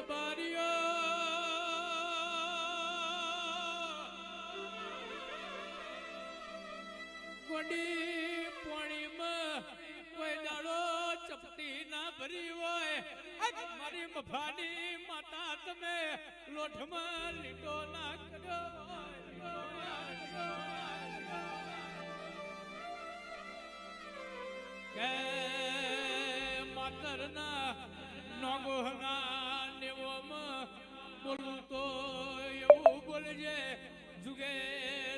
દરબારીઓ ગોડી પાણીમાં કોઈ દાડો ચપટી ના ભરી હોય મારી મફાની માતા તમે લોઢમાં લીટો ના કર્યો કે માતરના નોગોહના નેવોમાં બોલું તો એવું બોલજે જુગે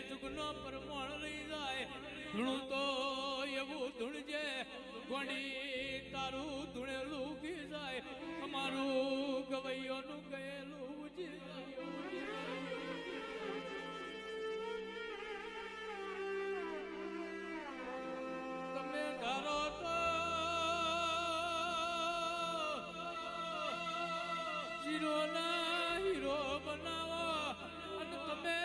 જુગનો પરમોણ લઈ જાય ધૂણું તો એવું ધૂણજે ગોણી તારું ધૂણેલું ઘી જાય અમારું ગવૈયોનું ગયેલું ઉજી જાય તમે ધારો તો હીરોના હીરો બનાવો અને તમે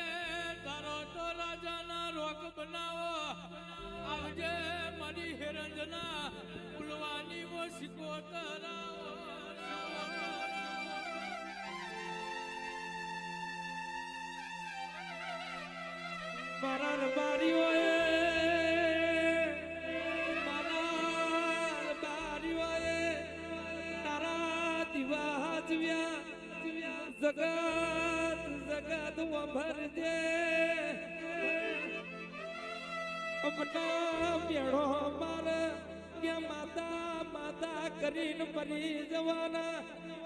ધારો તો રાજાના રોક બનાવો આવજે મારી હેરંજના ફૂલવાની વો સિકોતરાવો મારા રબારીઓએ જગત જગત ભરજે અમના મેળો મારે કે માતા માતા કરીને મરી જવાના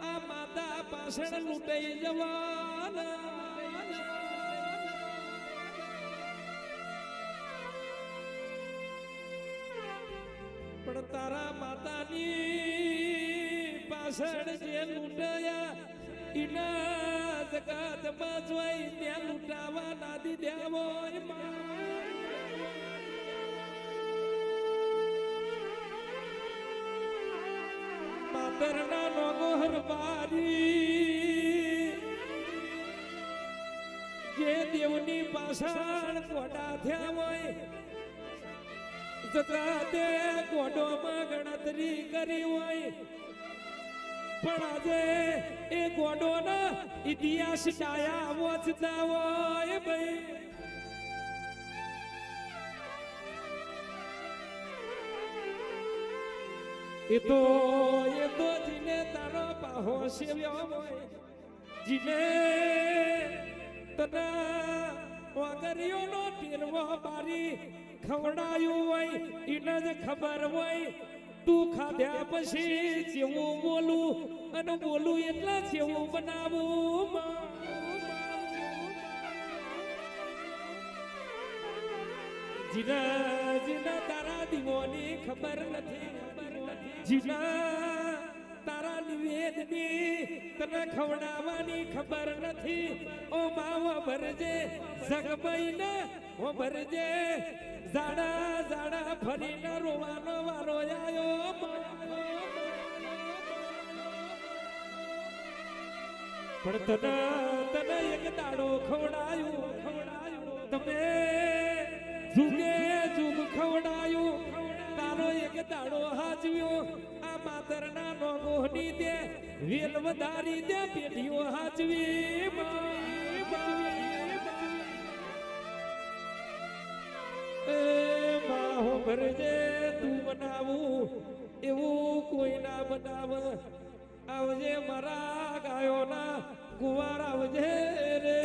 આ માતા પાછળ લૂંટાઈ જવાના પણ તારા માતાની પાછળ જે લૂંટાયા ઇના જગત બાજવાઈ ત્યાં લૂંટાવા નાદી દેવો માતરના નોગોહર બારી જે દેવની પાછળ ગોડા થયા હોય જગતે ગોડોમાં ગણતરી કરી હોય પણ આજે એ ગોડોના ઇતિહાસ ડાયા વોચતા હોય ભાઈ એ તો જીને તારો પાહો સેવ્યો હોય જીને તના વગરિયોનો ટીરવો બારી ખવડાયું હોય એને જ ખબર હોય તું ખાધ્યા પછી જેવું બોલું અને બોલું એટલા જેવું બનાવું જીના જીના તારા દીવોની ખબર નથી જીના તારા નિવેદની તને ખવડાવવાની ખબર નથી ઓ માવો ભરજે જગબઈને ઓ ભરજે જાડા જાડા ફરીને રોવાનો વારો આયો પણ તને તને એક દાડો ખવડાયું તમે જુગે જુગ ખવડાયું તારો એક દાડો હાજવ્યો આ માતરના નોગોહની દે વેલ વધારી દે પેઢીઓ હાજવી માહો ભરજે તું બનાવું એવું કોઈ ના બનાવ આવજે મારા ગાયોના કુંવાર આવજે રે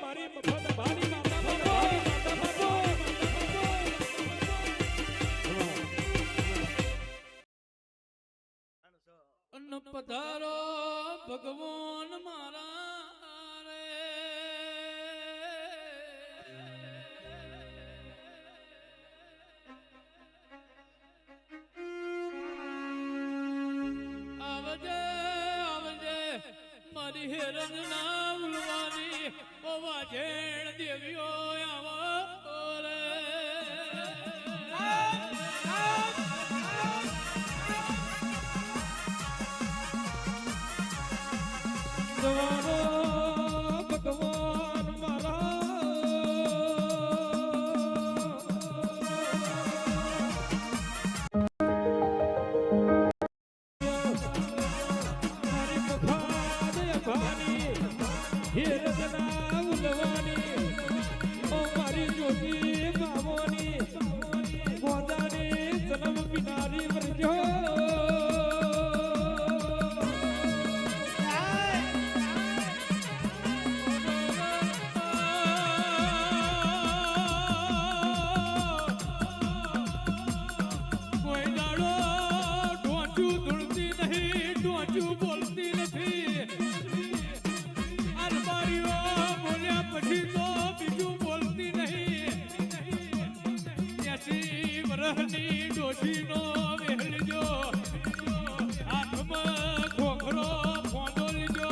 મારી મફત ભારી અન્ન પધારો ભગવાન મારા રે આવજે આવજે મારી હેરન ના ઉલવાની ઓ વાજેણ દેવીઓ આવો રે ભગવાન મારા હે રજના ઉલવાની ઓ મારી જોગી બાવોની ગોદાની જન્મ પીનારી વરજો ડોશીનો વેલજો હાથમાં ખોખરો ફોંડોલજો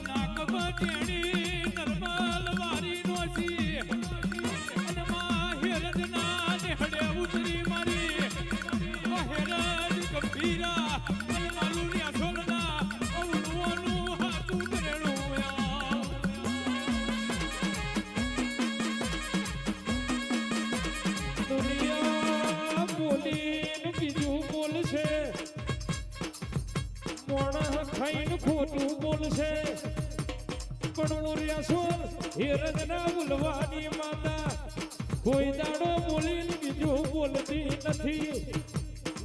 નાકમાં ટેણી નરમલ વારી નોશી અને માં હેરજના નેહડે ઉતરી મારી હેરજ ગંભીરા અને માલુની અસોલના અવળવાનું હાથું કરેલું બીજું બોલશે મોણા ખાઈને ખોટું બોલશે પણ મોર્યાસોર હિરજના ઉલવાની માતા કોઈ દાડો બોલીને બીજું બોલતી નથી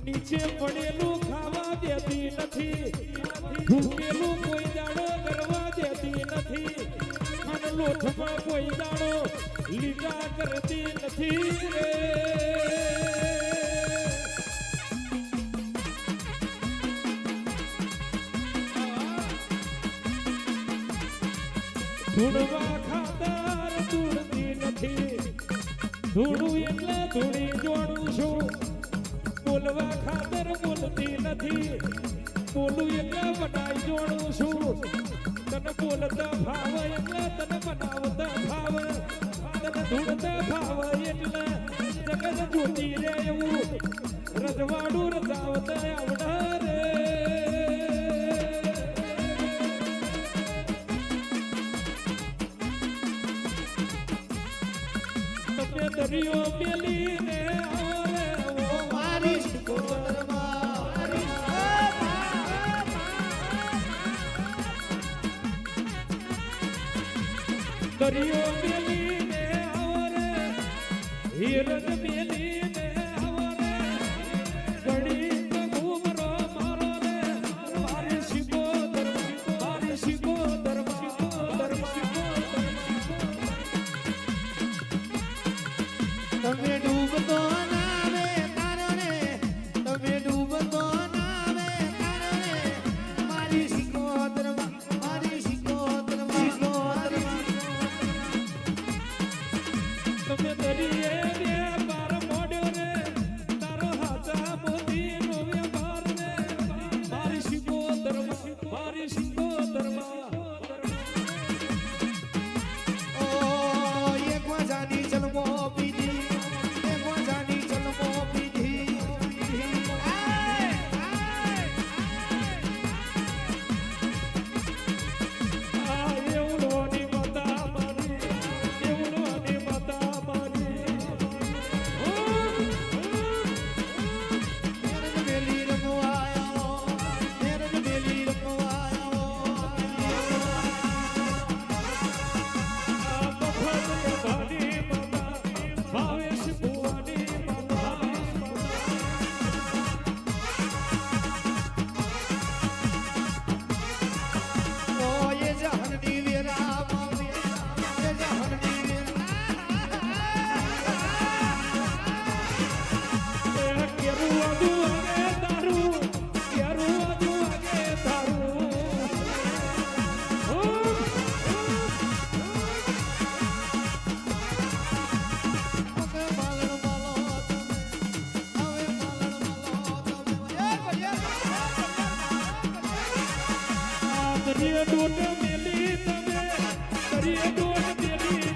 નીચે પડેલું ખાવા દેતી નથી ભૂકેલું કોઈ દાડો કરવા દેતી નથી અને લોથમાં કોઈ દાડો લીટા કરતી નથી રે ધૂળવા ખાતર ધૂળતી નથી ધૂળું એટલે ધૂળી જોડું છું બોલવા ખાતર બોલતી નથી બોલું એટલે બનાઈ જોડું છું તને બોલતા ભાવ એટલે તને બનાવતા ભાવ તને ધૂળતા ભાવ એટલે જગત જોતી રે એવું રજવાડું રજાવતા આવડા રે દરિયો મેલીને આવો મારી શિકોતરમાં દરિયો મેલીને આવો રે હિરજ મેલીને આવો રે ગણી ઘૂમરો મારો રે મારી શિકોતરમાં મારી શિકોતરમાં તમે ડૂબતો ના રે કારણે તમે ડૂબતો ના રે કારણે મારી શિકોતરમાં તમે દરિયે બે બાર મોડ્યો રે તારો હાચા મોતી નો વ્યવહાર રે મારી શિકોતરમાં ઓ એક વાજાની જન્મો પીધી એક વાજાની જન્મો પીધી આ એવડોની માતા મારી એવડોની માતા મારી મેલી રમવાયો મેલી રમવાયો દરિયે ડોટ મેલી તમે દરિયે ડોટ મેલી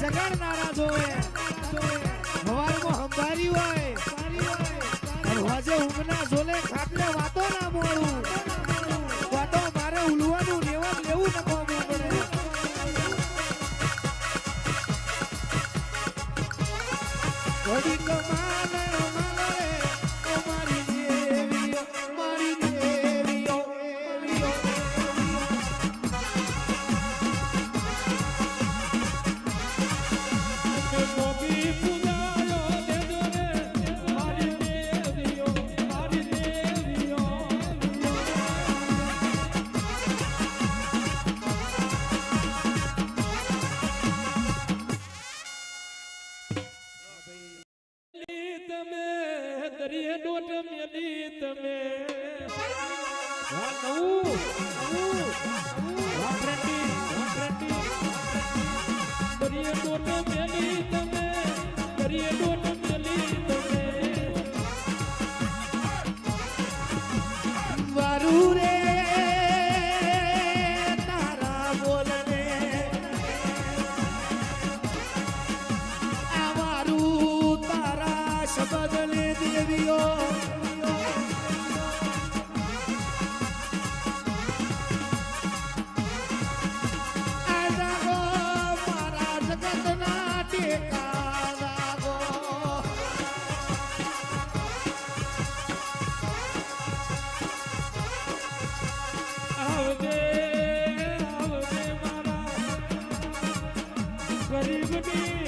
જગાડનારા જોવે હવારમાં હંભારી આજે ઊંઘના ઝોલે ખાટલે વાતો ના મોડું વાતો મારે ઉલવાનું લેવા લેવું નકો પડે વડી કમાને મારે ઓ મારી દેવીઓ મારી દેવીઓ મોગી પૂજાયો દેજો રે મારી દેવીઓ મારી દેવીઓ તમે દરિયે ડોટ મેલી તમે દરિયે ડોટ મેલી તમે દરિયે ડોટ મેલી તમે વારું રે તારા બોલને આ વારું તારા શબ્દ લે દેવીઓ આ જાગો મારા જગતના ટેકા જાગો આવજે આવજે મારા ગરીબની